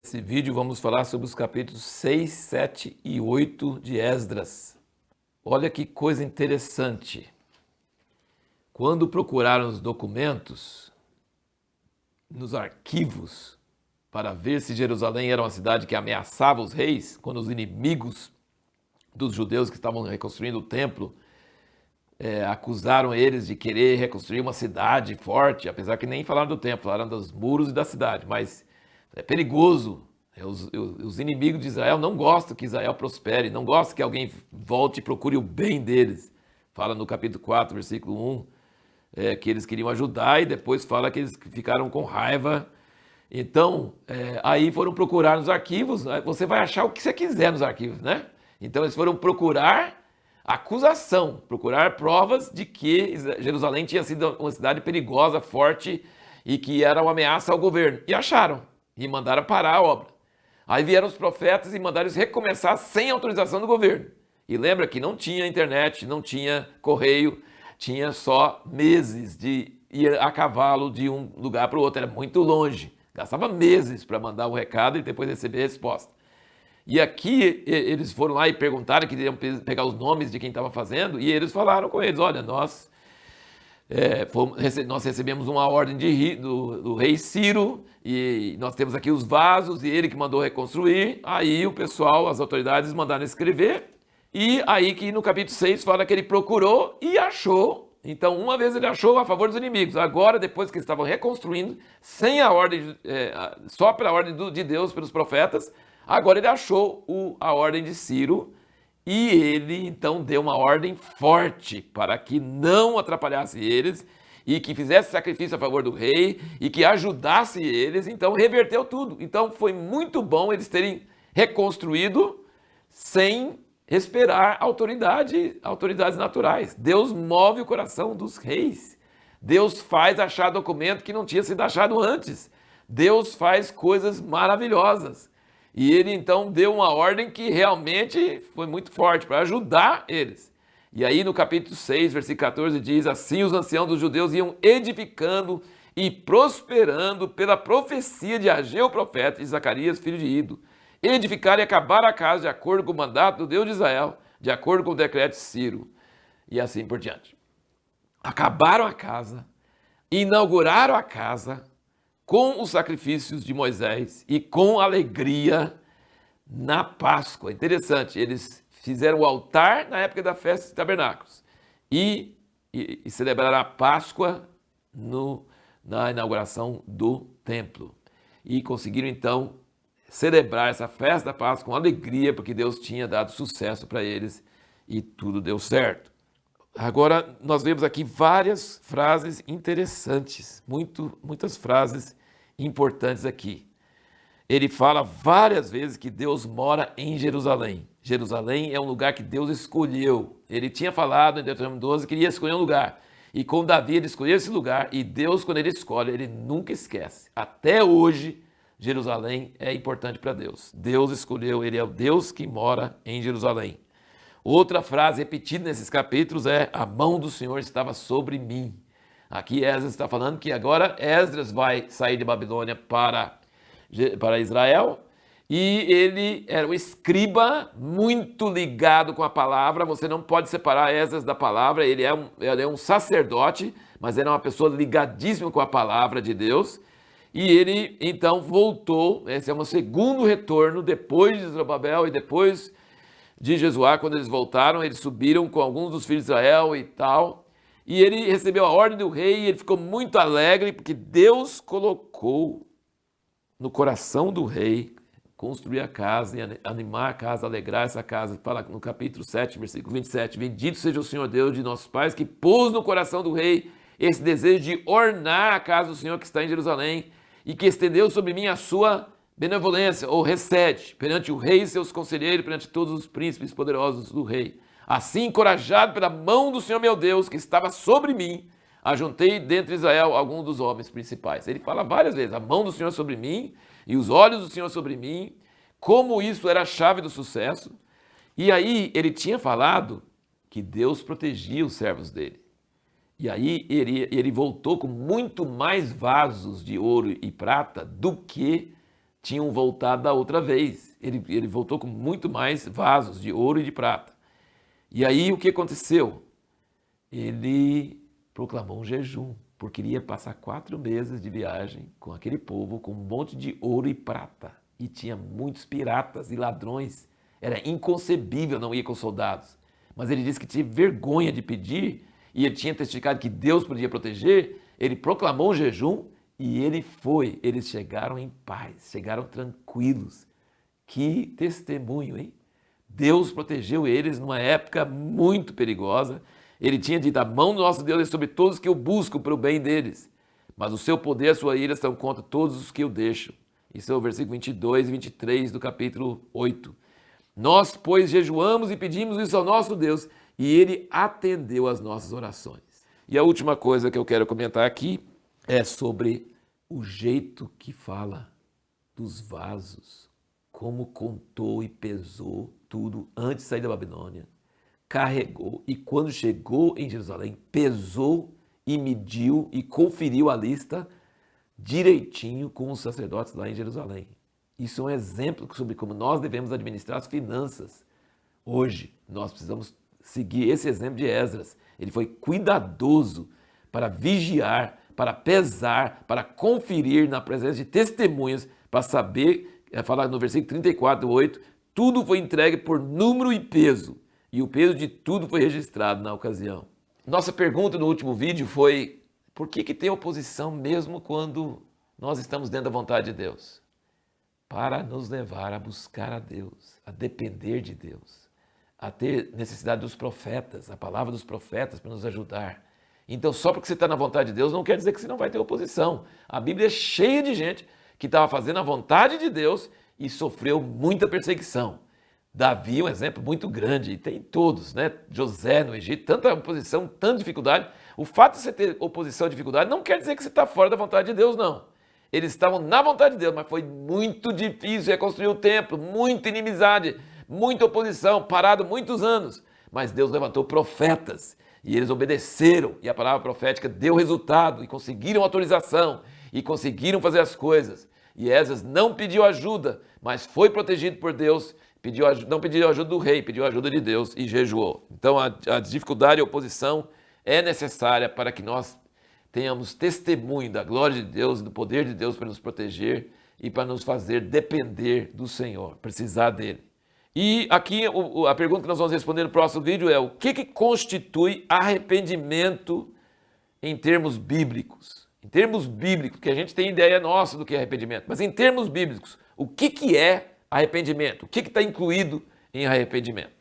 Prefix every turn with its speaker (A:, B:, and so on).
A: Nesse vídeo vamos falar sobre os capítulos 6, 7 e 8 de Esdras. Olha que coisa interessante. Quando procuraram os documentos nos arquivos para ver se Jerusalém era uma cidade que ameaçava os reis, quando os inimigos dos judeus que estavam reconstruindo o templo acusaram eles de querer reconstruir uma cidade forte, apesar que nem falaram do templo, falaram dos muros e da cidade, mas é perigoso. Os inimigos de Israel não gostam que Israel prospere, não gostam que alguém volte e procure o bem deles. Fala no capítulo 4, versículo 1, que eles queriam ajudar e depois fala que eles ficaram com raiva. Então, aí foram procurar nos arquivos, você vai achar o que você quiser nos arquivos, né? Então eles foram procurar acusação, procurar provas de que Jerusalém tinha sido uma cidade perigosa, forte e que era uma ameaça ao governo. E acharam, e mandaram parar a obra. Aí vieram os profetas e mandaram eles recomeçar sem autorização do governo. E lembra que não tinha internet, não tinha correio, tinha só meses de ir a cavalo de um lugar para o outro, era muito longe. Gastava meses para mandar o recado e depois receber a resposta. E aqui eles foram lá e perguntaram, queriam pegar os nomes de quem estava fazendo, e eles falaram com eles, olha, nós recebemos uma ordem do rei Ciro, e nós temos aqui os vasos, e ele que mandou reconstruir. Aí o pessoal, as autoridades mandaram escrever, e aí que no capítulo 6 fala que ele procurou e achou. Então, uma vez ele achou a favor dos inimigos, agora, depois que eles estavam reconstruindo, sem a ordem, só pela ordem de Deus, pelos profetas, agora ele achou a ordem de Ciro, e ele então deu uma ordem forte para que não atrapalhasse eles e que fizesse sacrifício a favor do rei e que ajudasse eles, então reverteu tudo. Então foi muito bom eles terem reconstruído sem esperar autoridades naturais. Deus move o coração dos reis. Deus faz achar documento que não tinha sido achado antes. Deus faz coisas maravilhosas. E ele então deu uma ordem que realmente foi muito forte para ajudar eles. E aí no capítulo 6, versículo 14 diz: assim os anciãos dos judeus iam edificando e prosperando pela profecia de Ageu profeta e Zacarias filho de Ido. Edificar e acabar a casa de acordo com o mandato do Deus de Israel, de acordo com o decreto de Ciro. E assim por diante. Acabaram a casa, inauguraram a casa com os sacrifícios de Moisés e com alegria na Páscoa. Interessante, eles fizeram o altar na época da festa de tabernáculos e celebraram a Páscoa na inauguração do templo. E conseguiram então celebrar essa festa da Páscoa com alegria, porque Deus tinha dado sucesso para eles e tudo deu certo. Agora, nós vemos aqui várias frases interessantes, muitas frases importantes aqui. Ele fala várias vezes que Deus mora em Jerusalém. Jerusalém é um lugar que Deus escolheu. Ele tinha falado em Deuteronômio 12 que iria escolher um lugar. E com Davi ele escolheu esse lugar. E Deus, quando ele escolhe, ele nunca esquece. Até hoje, Jerusalém é importante para Deus. Deus escolheu, ele é o Deus que mora em Jerusalém. Outra frase repetida nesses capítulos é: a mão do Senhor estava sobre mim. Aqui Esdras está falando que agora Esdras vai sair de Babilônia para Israel, e ele era um escriba muito ligado com a palavra. Você não pode separar Esdras da palavra. Ele é um sacerdote, mas ele é uma pessoa ligadíssima com a palavra de Deus. E ele então voltou. Esse é um segundo retorno depois de Zorobabel e depois de Jesuá. Quando eles voltaram, eles subiram com alguns dos filhos de Israel e tal. E ele recebeu a ordem do rei e ele ficou muito alegre, porque Deus colocou no coração do rei construir a casa e animar a casa, alegrar essa casa. Fala no capítulo 7, versículo 27, bendito seja o Senhor Deus de nossos pais, que pôs no coração do rei esse desejo de ornar a casa do Senhor que está em Jerusalém, e que estendeu sobre mim a sua benevolência, ou recede, perante o rei e seus conselheiros, perante todos os príncipes poderosos do rei. Assim, encorajado pela mão do Senhor meu Deus, que estava sobre mim, ajuntei dentre Israel alguns dos homens principais. Ele fala várias vezes: a mão do Senhor sobre mim e os olhos do Senhor sobre mim, como isso era a chave do sucesso. E aí ele tinha falado que Deus protegia os servos dele. E aí ele voltou com muito mais vasos de ouro e prata do que tinham voltado da outra vez. Ele voltou com muito mais vasos de ouro e de prata. E aí o que aconteceu? Ele proclamou um jejum, porque iria passar 4 meses de viagem com aquele povo, com um monte de ouro e prata. E tinha muitos piratas e ladrões. Era inconcebível não ir com soldados. Mas ele disse que tinha vergonha de pedir, e ele tinha testificado que Deus podia proteger. Ele proclamou um jejum e ele foi. Eles chegaram em paz, chegaram tranquilos. Que testemunho, hein? Deus protegeu eles numa época muito perigosa. Ele tinha dito: a mão do nosso Deus é sobre todos que eu busco para o bem deles, mas o seu poder e a sua ira são contra todos os que eu deixo. Isso é o versículo 22 e 23 do capítulo 8. Nós, pois, jejuamos e pedimos isso ao nosso Deus, e ele atendeu às nossas orações. E a última coisa que eu quero comentar aqui é sobre o jeito que fala dos vasos, como contou e pesou tudo antes de sair da Babilônia, carregou, e quando chegou em Jerusalém, pesou e mediu e conferiu a lista direitinho com os sacerdotes lá em Jerusalém. Isso é um exemplo sobre como nós devemos administrar as finanças. Hoje, nós precisamos seguir esse exemplo de Esdras. Ele foi cuidadoso para vigiar, para pesar, para conferir na presença de testemunhas, para saber, falar no versículo 34, 8, tudo foi entregue por número e peso, e o peso de tudo foi registrado na ocasião. Nossa pergunta no último vídeo foi: por que tem oposição mesmo quando nós estamos dentro da vontade de Deus? Para nos levar a buscar a Deus, a depender de Deus, a ter necessidade dos profetas, a palavra dos profetas para nos ajudar. Então, só porque você está na vontade de Deus não quer dizer que você não vai ter oposição. A Bíblia é cheia de gente que estava fazendo a vontade de Deus e sofreu muita perseguição. Davi é um exemplo muito grande, e tem todos, né? José no Egito, tanta oposição, tanta dificuldade. O fato de você ter oposição e dificuldade não quer dizer que você está fora da vontade de Deus, não. Eles estavam na vontade de Deus, mas foi muito difícil reconstruir o templo, muita inimizade, muita oposição, parado muitos anos. Mas Deus levantou profetas e eles obedeceram, e a palavra profética deu resultado, e conseguiram autorização, e conseguiram fazer as coisas. E Esdras não pediu ajuda, mas foi protegido por Deus, não pediu ajuda do rei, pediu ajuda de Deus e jejuou. Então a dificuldade e a oposição é necessária para que nós tenhamos testemunho da glória de Deus, do poder de Deus para nos proteger e para nos fazer depender do Senhor, precisar dele. E aqui a pergunta que nós vamos responder no próximo vídeo é: o que constitui arrependimento em termos bíblicos? Em termos bíblicos, que a gente tem ideia nossa do que é arrependimento, mas em termos bíblicos, o que é arrependimento? O que está incluído em arrependimento?